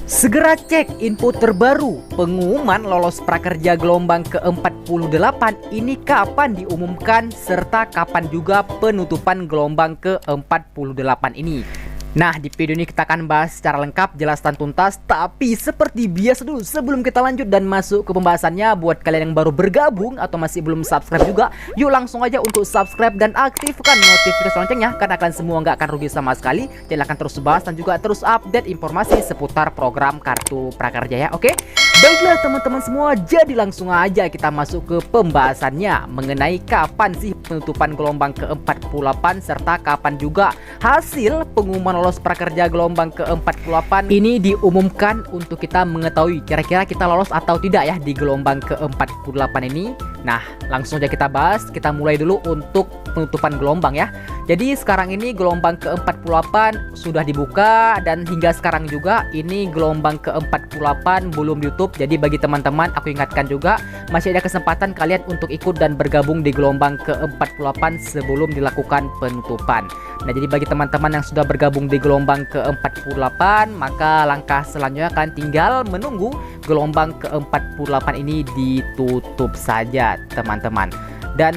Segera cek info terbaru pengumuman lolos prakerja gelombang ke-48 ini kapan diumumkan serta kapan juga penutupan gelombang ke-48 ini. Nah, di video ini kita akan bahas secara lengkap, jelas dan tuntas. Tapi seperti biasa dulu, sebelum kita lanjut dan masuk ke pembahasannya, buat kalian yang baru bergabung atau masih belum subscribe juga, yuk langsung aja untuk subscribe dan aktifkan notifikasi loncengnya, karena kalian semua nggak akan rugi sama sekali. Jadi akan terus bahas dan juga terus update informasi seputar program Kartu Prakerja ya, oke? Baiklah teman-teman semua, jadi langsung aja kita masuk ke pembahasannya mengenai kapan sih penutupan gelombang ke-48 serta kapan juga hasil pengumuman lolos prakerja gelombang ke-48 ini diumumkan untuk kita mengetahui kira-kira kita lolos atau tidak ya di gelombang ke-48 ini. Nah, langsung aja kita bahas. Kita mulai dulu untuk penutupan gelombang ya. Jadi sekarang ini gelombang ke-48 sudah dibuka dan hingga sekarang juga ini gelombang ke-48 belum ditutup. Jadi bagi teman-teman aku ingatkan juga masih ada kesempatan kalian untuk ikut dan bergabung di gelombang ke-48 sebelum dilakukan penutupan. Nah, jadi bagi teman-teman yang sudah bergabung di gelombang ke-48, maka langkah selanjutnya kalian tinggal menunggu gelombang ke-48 ini ditutup saja teman-teman. Dan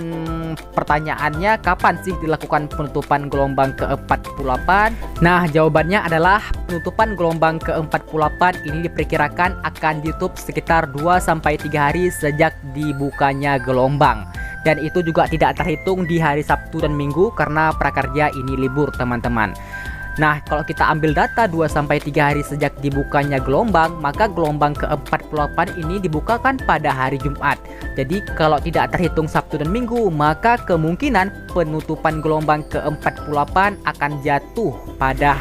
pertanyaannya, kapan sih dilakukan penutupan gelombang ke-48? Nah, jawabannya adalah penutupan gelombang ke-48 ini diperkirakan akan ditutup sekitar 2-3 hari sejak dibukanya gelombang. Dan itu juga tidak terhitung di hari Sabtu dan Minggu karena prakerja ini libur teman-teman. Nah, kalau kita ambil data 2-3 hari sejak dibukanya gelombang, maka gelombang ke-48 ini dibukakan pada hari Jumat. Jadi kalau tidak terhitung Sabtu dan Minggu, maka kemungkinan penutupan gelombang ke-48 akan jatuh pada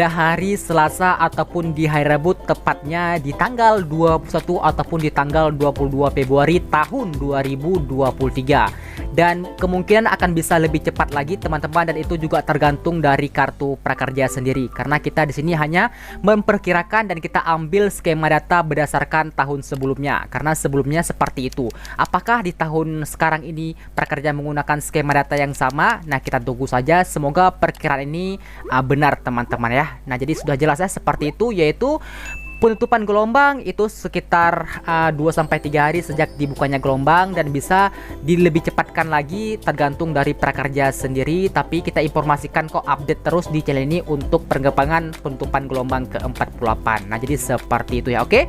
hari Selasa ataupun di hari Rabu, tepatnya di tanggal 21 ataupun di tanggal 22 Februari tahun 2023. Dan kemungkinan akan bisa lebih cepat lagi teman-teman, dan itu juga tergantung dari Kartu Prakerja sendiri, karena kita di sini hanya memperkirakan dan kita ambil skema data berdasarkan tahun sebelumnya, karena sebelumnya seperti itu. Apakah di tahun sekarang ini prakerja menggunakan skema data yang sama? Nah, kita tunggu saja, semoga perkiraan ini benar teman-teman ya. Nah, jadi sudah jelas ya seperti itu, yaitu penutupan gelombang itu sekitar 2-3 hari sejak dibukanya gelombang, dan bisa lebih cepatkan lagi tergantung dari prakerja sendiri. Tapi kita informasikan kok, update terus di channel ini untuk perkembangan penutupan gelombang ke-48. Nah, jadi seperti itu ya, oke?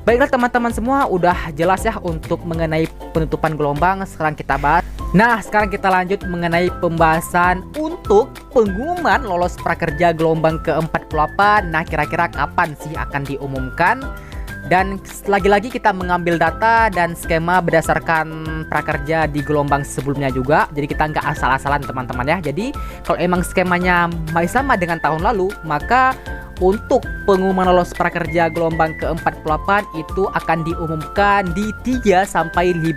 Baiklah teman-teman semua, udah jelas ya untuk mengenai penutupan gelombang. Sekarang kita bahas. Nah, sekarang kita lanjut mengenai pembahasan untuk pengumuman lolos prakerja gelombang ke-48. Nah, kira-kira kapan sih akan diumumkan? Dan lagi-lagi kita mengambil data dan skema berdasarkan prakerja di gelombang sebelumnya juga. Jadi kita nggak asal-asalan teman-teman ya. Jadi kalau emang skemanya masih sama dengan tahun lalu, maka untuk pengumuman lolos prakerja gelombang ke-48 itu akan diumumkan di 3-5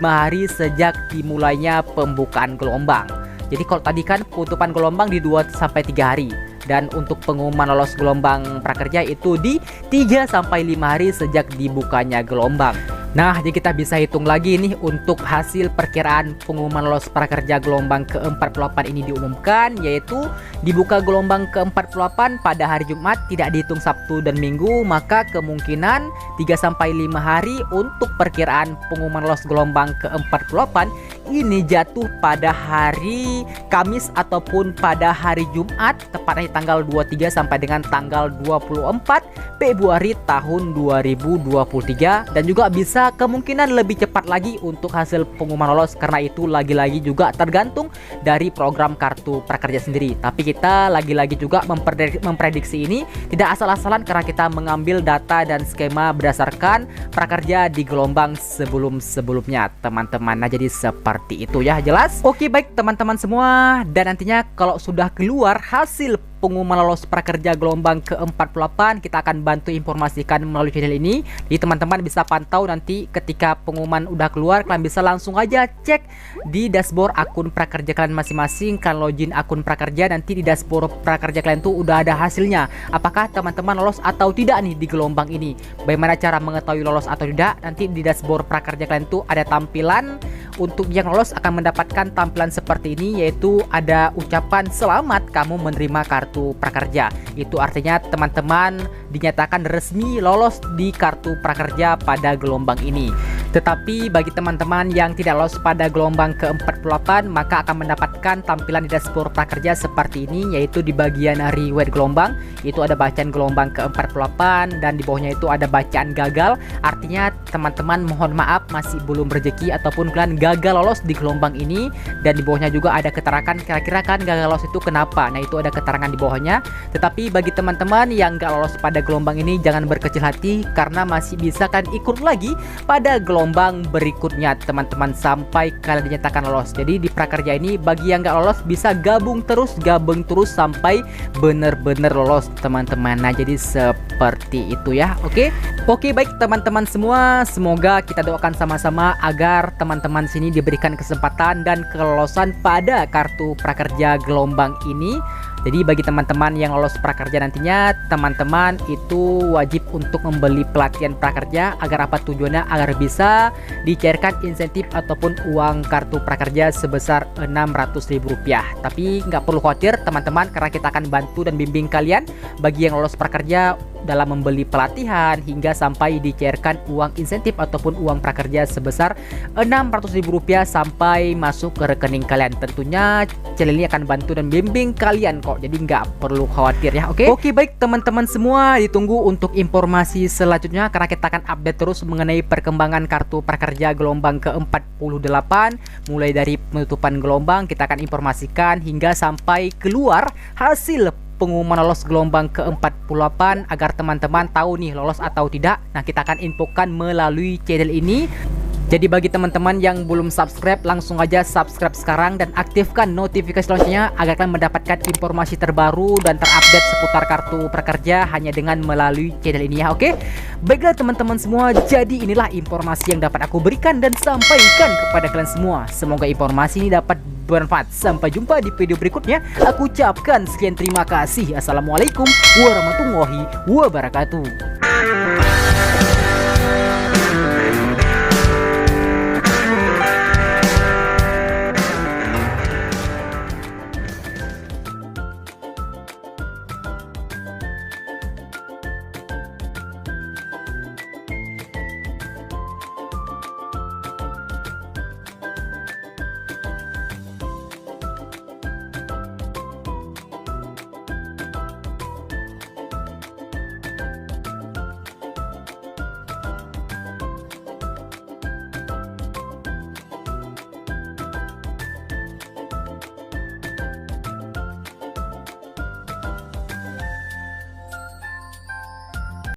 hari sejak dimulainya pembukaan gelombang. Jadi kalau tadi kan penutupan gelombang di 2-3 hari, dan untuk pengumuman lolos gelombang prakerja itu di 3-5 hari sejak dibukanya gelombang. Nah, jadi kita bisa hitung lagi nih untuk hasil perkiraan pengumuman lolos prakerja gelombang ke-48 ini diumumkan, yaitu dibuka gelombang ke-48 pada hari Jumat, tidak dihitung Sabtu dan Minggu, maka kemungkinan 3-5 hari untuk perkiraan pengumuman lolos gelombang ke-48 ini jatuh pada hari Kamis ataupun pada hari Jumat, tepatnya tanggal 23 sampai dengan tanggal 24 Februari tahun 2023. Dan juga bisa kemungkinan lebih cepat lagi untuk hasil pengumuman lolos, karena itu lagi-lagi juga tergantung dari program Kartu Prakerja sendiri. Tapi kita lagi-lagi juga memprediksi ini tidak asal-asalan, karena kita mengambil data dan skema berdasarkan prakerja di gelombang sebelum-sebelumnya teman-teman. Nah, jadi seperti itu ya, jelas? Oke, baik teman-teman semua, dan nantinya kalau sudah keluar hasil pengumuman lolos prakerja gelombang ke-48, kita akan bantu informasikan melalui channel ini. Jadi teman-teman bisa pantau nanti ketika pengumuman udah keluar, kalian bisa langsung aja cek di dashboard akun prakerja kalian masing-masing. Kalian login akun prakerja, nanti di dashboard prakerja kalian tuh udah ada hasilnya, apakah teman-teman lolos atau tidak nih di gelombang ini. Bagaimana cara mengetahui lolos atau tidak? Nanti di dashboard prakerja kalian tuh ada tampilan untuk yang lolos akan mendapatkan tampilan seperti ini, yaitu ada ucapan selamat kamu menerima kartu prakerja. Itu artinya teman-teman dinyatakan resmi lolos di kartu prakerja pada gelombang ini. Tetapi bagi teman-teman yang tidak lolos pada gelombang ke-48, maka akan mendapatkan tampilan di dashboard prakerja seperti ini, yaitu di bagian reward gelombang itu ada bacaan gelombang ke-48 dan di bawahnya itu ada bacaan gagal. Artinya teman-teman mohon maaf masih belum rezeki ataupun kalian gagal lolos di gelombang ini, dan di bawahnya juga ada keterangan kira-kira kan gagal lolos itu kenapa. Nah, itu ada keterangan di bawahnya. Tetapi bagi teman-teman yang gak lolos pada gelombang ini, jangan berkecil hati karena masih bisa kan ikut lagi pada gelombang berikutnya teman-teman sampai kalian dinyatakan lolos. Jadi di prakerja ini bagi yang gak lolos bisa gabung terus sampai bener-bener lolos teman-teman. Nah, jadi seperti itu ya. Oke, baik teman-teman semua, semoga kita doakan sama-sama agar teman-teman sini diberikan kesempatan dan kelolosan pada kartu prakerja gelombang ini. Jadi bagi teman-teman yang lolos prakerja nantinya, teman-teman itu wajib untuk membeli pelatihan prakerja. Agar apa tujuannya? Agar bisa dicairkan insentif ataupun uang kartu prakerja sebesar Rp600.000. Tapi nggak perlu khawatir teman-teman, karena kita akan bantu dan bimbing kalian bagi yang lolos prakerja dalam membeli pelatihan hingga sampai dicairkan uang insentif ataupun uang prakerja sebesar Rp600.000 sampai masuk ke rekening kalian. Tentunya channel ini akan bantu dan bimbing kalian kok, jadi nggak perlu khawatir ya. Oke, baik teman-teman semua, ditunggu untuk informasi selanjutnya karena kita akan update terus mengenai perkembangan kartu prakerja gelombang ke-48. Mulai dari penutupan gelombang kita akan informasikan hingga sampai keluar hasil pengumuman lolos gelombang ke-48 agar teman-teman tahu nih lolos atau tidak. Nah, kita akan infokan melalui channel ini. Jadi bagi teman-teman yang belum subscribe, langsung aja subscribe sekarang dan aktifkan notifikasi loncengnya agar kalian mendapatkan informasi terbaru dan terupdate seputar kartu prakerja hanya dengan melalui channel ini ya. Baiklah teman-teman semua, jadi inilah informasi yang dapat aku berikan dan sampaikan kepada kalian semua. Semoga informasi ini dapat bermanfaat. Sampai jumpa di video berikutnya. Aku ucapkan sekian terima kasih. Assalamualaikum warahmatullahi wabarakatuh.